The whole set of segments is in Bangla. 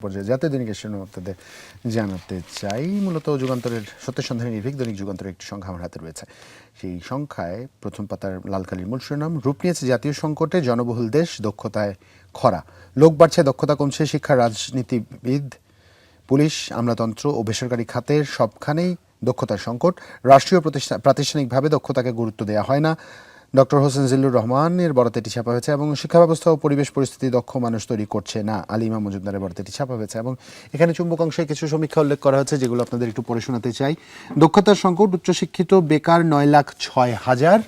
পর্যায়ে জাতীয় দৈনিক এশিয়ার মধ্যে জানাতে চাই মূলত যুগান্তরের সত্য সন্ধানী নির্ভীক দৈনিক যুগান্তরের একটি সংখ্যা আমার হাতে রয়েছে। সেই সংখ্যায় প্রথম পাতার লাল কালির মূল শিরোনাম, রূপ নিয়েছে জাতীয় সংকটে, জনবহুল দেশ, দক্ষতায় খরা, লোক বাড়ছে, দক্ষতা কমছে, শিক্ষা, রাজনীতিবিদ, পুলিশ, আমলাতন্ত্র ও বেসরকারি খাতের সবখানেই দক্ষতার সংকট। রাষ্ট্রীয় প্রাতিষ্ঠানিকভাবে দক্ষতাকে গুরুত্ব দেওয়া হয় না। ডক্টর হোসেন জিল্লুর রহমানের বরাতে এটি ছাপা হয়েছে। এবং শিক্ষা ব্যবস্থা ও পরিবেশ পরিস্থিতি দক্ষ মানুষ তৈরি করছে না, আলিমা মজুমদারের বরাতে এটি ছাপা হয়েছে। এবং এখানে চুম্বক অংশে কিছু সমীক্ষা উল্লেখ করা হয়েছে যেগুলো আপনাদের একটু পড়ে শোনাতে চাই। দক্ষতার সংকট, উচ্চশিক্ষিত বেকার 9,06,000,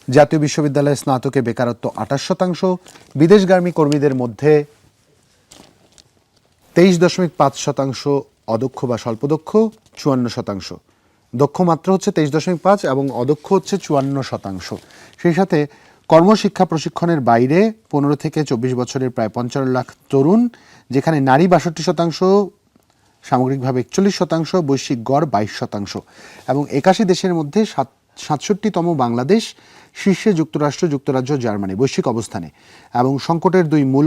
জাতীয় বিশ্ববিদ্যালয়ে স্নাতকে বেকারত্ব 28%, বিদেশগামী কর্মীদের মধ্যে 23.5% অদক্ষ বা স্বল্পদক্ষ, 54%। দক্ষ মাত্র হচ্ছে 23.5 এবং অদক্ষ হচ্ছে 54%। সেই সাথে কর্মশিক্ষা প্রশিক্ষণের বাইরে 15 থেকে 24 বছরের প্রায় 55 লাখ তরুণ, যেখানে নারী 62%, সামগ্রিকভাবে 41%, বৈশ্বিক গড় 22%। এবং 81 দেশের মধ্যে 67তম বাংলাদেশ, শীর্ষে যুক্তরাষ্ট্র, যুক্তরাজ্য, জার্মানি বৈশ্বিক অবস্থানে। এবং সংকটের দুই মূল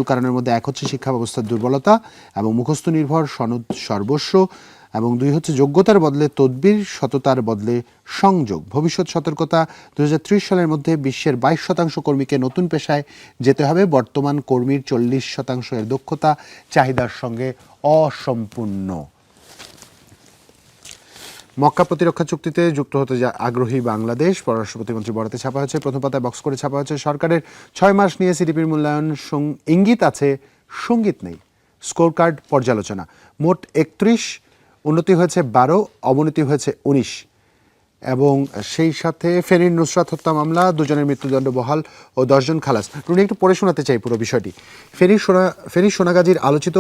কারণের মধ্যে এক হচ্ছে শিক্ষা ব্যবস্থার দুর্বলতা এবং মুখস্থ নির্ভর সনদ সর্বস্ব, এবং দুই হচ্ছে যোগ্যতার বদলে তদবির, সততার বদলে সংযোগ। ভবিষ্যৎ সতর্কতা, 2030 সালের মধ্যে বিশ্বের 22% কর্মীকে নতুন পেশায় যেতে হবে। বর্তমান কর্মীর 40% এর দক্ষতা চাহিদার সঙ্গে অসম্পূর্ণ। মক্কা প্রতিরক্ষা চুক্তিতে যুক্ত হতে আগ্রহী বাংলাদেশ, পররাষ্ট্র প্রতিমন্ত্রী বরাতে ছাপা হয়েছে। প্রথম পাতায় বক্স করে ছাপা হয়েছে। সরকারের 6 মাস নিয়ে সিডিপির মূল্যায়ন, ইঙ্গিত আছে, সঙ্গীত নেই। স্কোর কার্ড পর্যালোচনা, মোট 31, উন্নতি হয়েছে 12, অবনতি হয়েছে 19। এবং সেই সাথে ফেনীর নুসরাত হত্যা মামলা, 2 জনের মৃত্যুদণ্ড বহাল ও 10 জন খালাস। রুনি একটু পড়ে শোনাতে চাই পুরো বিষয়টি। ফেনীর সোনাগাজীর আলোচিত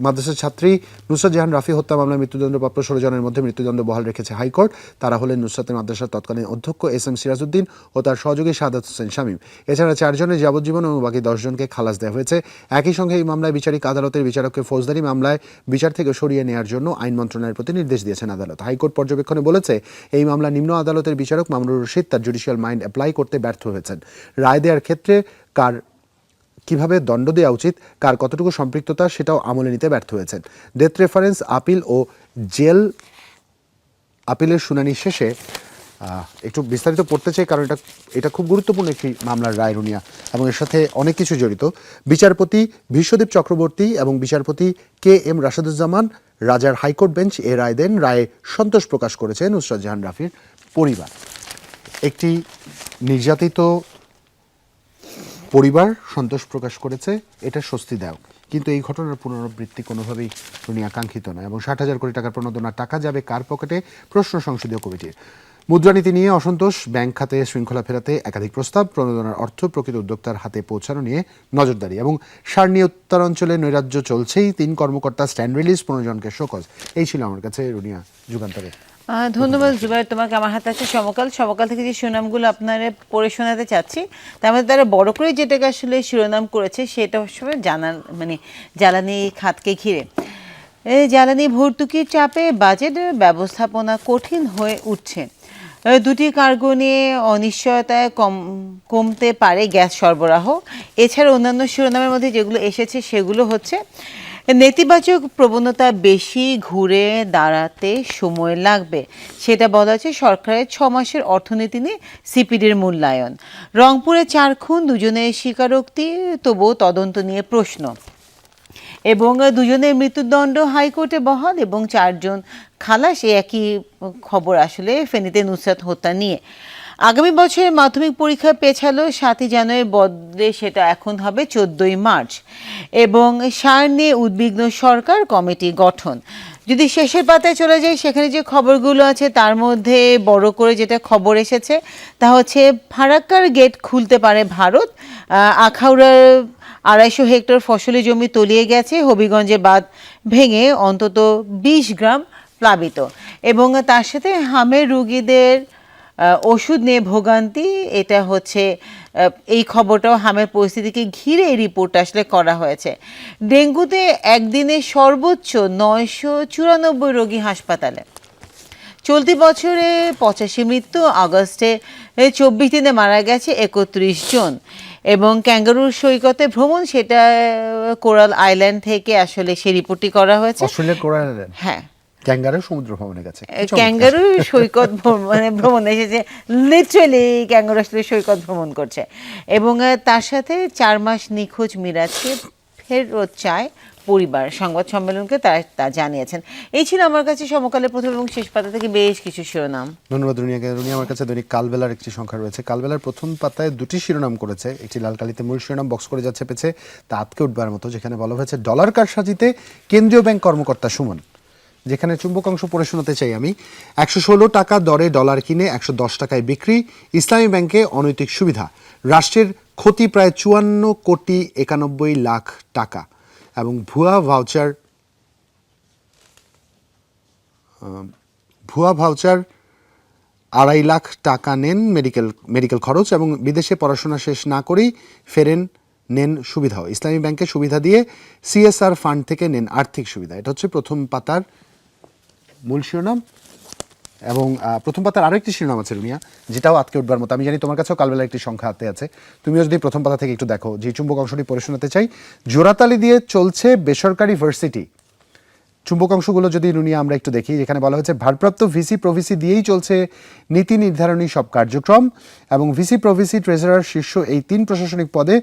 মাদ্রাসার ছাত্রী নুসরাত জাহান রাফি হত্যা মামলায় মৃত্যুদণ্ডপ্রাপ্ত 16 জনের মধ্যে মৃত্যুদণ্ড বহাল রেখেছে হাইকোর্ট। তারা হলেন নুসরাতের মাদ্রাসার তৎকালীন অধ্যক্ষ এস এম সিরাজউদ্দিন ও তার সহযোগী শাহাদাত হোসেন শামীম। এছাড়া 4 জনের যাবজ্জীবন এবং বাকি 10 জনকে খালাস দেওয়া হয়েছে। একই সঙ্গে এই মামলায় বিচারিক আদালতের বিচারককে ফৌজদারি মামলায় বিচার থেকে সরিয়ে নেওয়ার জন্য আইন মন্ত্রণালয়ের প্রতি নির্দেশ দিয়েছেন আদালত। হাইকোর্ট পর্যবেক্ষণে বলেছে, এই মামলা নিম্ন আদালতের বিচারক মামুনুর রশিদ তার জুডিশিয়াল মাইন্ড অ্যাপ্লাই করতে ব্যর্থ হয়েছেন। রায় দেওয়ার ক্ষেত্রে কার কিভাবে দণ্ড দেওয়া উচিত, কার কতটুকু সম্পৃক্ততা, সেটাও আমলে নিতে ব্যর্থ হয়েছেন। ডেথ রেফারেন্স, আপিল ও জেল আপিলের শুনানি শেষে একটু বিস্তারিত পড়তে চাই, কারণ এটা খুব গুরুত্বপূর্ণ একটি মামলার রায় রুনিয়া, এবং এর সাথে অনেক কিছু জড়িত। বিচারপতি বিশ্বদীপ চক্রবর্তী এবং বিচারপতি কে এম রাশেদুজ্জামান রাজার হাইকোর্ট বেঞ্চ এ রায় দেন। রায়ে সন্তোষ প্রকাশ করেছে নুসরাত জাহান রাফির পরিবার। একটি নির্যাতিত পরিবার সন্তোষ প্রকাশ করেছে, এটা স্বস্তিদায়ক। কিন্তু এই ঘটনার পুনরাবৃত্তি কোনোভাবেই আকাঙ্ক্ষিত নয়। এবং 60,000 কোটি টাকার প্রণোদনার টাকা যাবে কার পকেটে, প্রশ্ন সংসদীয় কমিটির। মুদ্রানীতি নিয়ে অসন্তোষ, ব্যাংক খাতে শৃঙ্খলা ফেরাতে একাধিক প্রস্তাব, প্রণোদনার অর্থ প্রকৃত উদ্যোক্তার হাতে পৌঁছানো নিয়ে নজরদারি। এবং সার নিয়ে উত্তরাঞ্চলে নৈরাজ্য চলছেই, 3 কর্মকর্তা স্ট্যান্ড রিলিজ, 15 জনকে শোকজ। এই ছিল আমার কাছে রুনিয়া যুগান্তরে। ধন্যবাদ জুবাইর তোমাকে। আমার হাতে আছে সমকাল থেকে যে শিরোনামগুলো আপনারা পড়ে শোনাতে চাচ্ছি, তার মধ্যে তারা বড় করে যেটাকে আসলে শিরোনাম করেছে সেটা আসলে জ্বালানি খাতকে ঘিরে। জ্বালানি ভর্তুকির চাপে বাজেট ব্যবস্থাপনা কঠিন হয়ে উঠছে। 2টি কার্গো নিয়ে অনিশ্চয়তায় কমতে পারে গ্যাস সরবরাহ। এছাড়া অন্যান্য শিরোনামের মধ্যে যেগুলো এসেছে সেগুলো হচ্ছে, নেতিবাচক প্রবণতা বেশি, ঘুরে দাঁড়াতে সময় লাগবে, সেটা বলা হচ্ছে সরকারের 6 মাসের অর্থনীতি নিয়ে সিপিডির মূল্যায়ন। রংপুরে 4 খুন, 2 জনের স্বীকারোক্তি, তবুও তদন্ত নিয়ে প্রশ্ন। এবং 2 জনের মৃত্যুদণ্ড হাইকোর্টে বহাল এবং 4 জন খালাস। একই খবর আসলে ফেনীতে নুসরাত হত্যা নিয়ে। আগামী বছরের মাধ্যমিক পরীক্ষা পেছালো 7ই জানুয়ারির বদলে সেটা এখন হবে 14ই মার্চ। এবং সার নিয়ে উদ্বিগ্ন সরকার, কমিটি গঠন। যদি শেষের পাতায় চলে যাই, সেখানে যে খবরগুলো আছে তার মধ্যে বড় করে যেটা খবর এসেছে তা হচ্ছে, ফারাক্কার গেট খুলতে পারে ভারত। আখাউড়ার 250 হেক্টর ফসলি জমি তলিয়ে গেছে, হবিগঞ্জে বাঁধ ভেঙে অন্তত 20 গ্রাম প্লাবিত। এবং তার সাথে হামের রোগীদের ওষুধ নিয়ে ভোগান্তি, এটা হচ্ছে এই খবরটাও হামের পরিস্থিতিকে ঘিরে এই রিপোর্ট আসলে করা হয়েছে। ডেঙ্গুতে একদিনে সর্বোচ্চ 994 রোগী হাসপাতালে। চলতি বছরে 85 মৃত্যু, আগস্টে 24 দিনে মারা গেছে 31 জন। এবং ক্যাঙ্গারুর সৈকতে ভ্রমণ, সেটা কোরাল আইল্যান্ড থেকে আসলে সেই রিপোর্টটি করা হয়েছে। অস্ট্রেলিয়ার কোরাল আইল্যান্ড, হ্যাঁ, ক্যাঙ্গারু সমুদ্র ভ্রমণে গেছে। ক্যাঙ্গারু সৈকত ভ্রমণ এসেছে, লিটারালি ক্যাঙ্গারু আসলে সৈকত ভ্রমণ করছে। এবং তার সাথে 4 মাস নিখোঁজ মিরাজকে ফেরত চায় পরিবার, সংবাদ সম্মেলনকে তা জানিয়েছেন। এই ছিল আমার কাছে সমকালের প্রথম এবং শেষ পাতা থেকে বেশ কিছু শিরোনাম। ধন্যবাদ রুনিয়াকে। রুনিয়া, আমার কাছে দৈনিক কালবেলার একটি সংখ্যা রয়েছে। কালবেলার প্রথম পাতায় 2টি শিরোনাম করেছে। একটি লাল কালিতে মূল শিরোনাম বক্স করে যাচ্ছে পেছে, তা আতকে উঠবার মতো, যেখানে বলা হয়েছে ডলার কারসাজিতে কেন্দ্রীয় ব্যাংক কর্মকর্তা সুমন। যেখানে চুম্বক অংশ পড়ে শোনাতে চাই আমি। 116 টাকা দরে ডলার কিনে 110 টাকায় বিক্রি, ইসলামী ব্যাংকে অনৈতিক সুবিধা, রাষ্ট্রের ক্ষতি প্রায় 54 কোটি 91 লাখ টাকা। এবং ভুয়া ভাউচার 2.5 লাখ টাকা নেন মেডিকেল খরচ, এবং বিদেশে পড়াশোনা শেষ না করেই নেন সুবিধাও। ইসলামী ব্যাংকে সুবিধা দিয়ে সিএসআর ফান্ড থেকে নেন আর্থিক সুবিধা। এটা হচ্ছে প্রথম পাতার মূল শিরোনাম। এবং প্রথম পাতার আরও একটি শিরোনাম আছে রুনিয়া, যেটাও আতকে উঠবার মতো। আমি জানি তোমার কাছেও কালবেলা একটি সংখ্যা হাতে আছে, তুমিও যদি প্রথম পাতা থেকে একটু দেখো। যে চুম্বক অংশটি পড়ে শোনাতে চাই। জোড়াতালি দিয়ে চলছে বেসরকারি ভার্সিটি। চুম্বক অংশগুলো যদি রুনিয়া আমরা একটু দেখি, যেখানে বলা হয়েছে ভারপ্রাপ্ত ভিসি প্রভিসি দিয়েই চলছে নীতি নির্ধারণী সব কার্যক্রম, এবং ভিসি প্রভিসি ট্রেজারার শীর্ষ এই 3 প্রশাসনিক পদে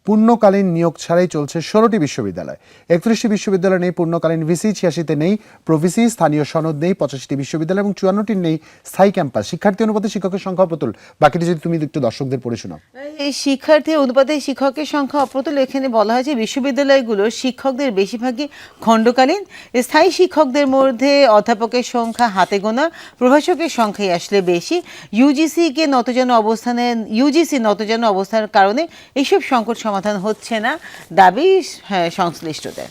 পূর্ণকালীন নিয়োগ ছাড়াই চলছে 16টি বিশ্ববিদ্যালয়। 31টি বিশ্ববিদ্যালয় নেই পূর্ণকালীন ভিসি, 86তে নেই প্রভিসি, স্থানীয় সনদ নেই 85টি বিশ্ববিদ্যালয়, এবং 54টির নেই স্থায়ী ক্যাম্পাস। শিক্ষার্থী অনুপাতে শিক্ষকের সংখ্যা অপ্রতুল। বাকিটি যদি তুমি একটু দর্শকদের পড়ে শোনাও। এই শিক্ষার্থী অনুপাতে শিক্ষকের সংখ্যা অপ্রতুল। এখানে বলা হয়েছে বিশ্ববিদ্যালয়গুলোর শিক্ষকদের বেশিরভাগই খণ্ডকালীন, স্থায়ী শিক্ষকদের মধ্যে অধ্যাপকের সংখ্যা হাতে গোনা, প্রভাষকের সংখ্যাই আসলে বেশি। ইউজিসি নতজানু অবস্থানের কারণে এইসব সংকট সমাধান হচ্ছে না, দাবি সংশ্লিষ্টদের।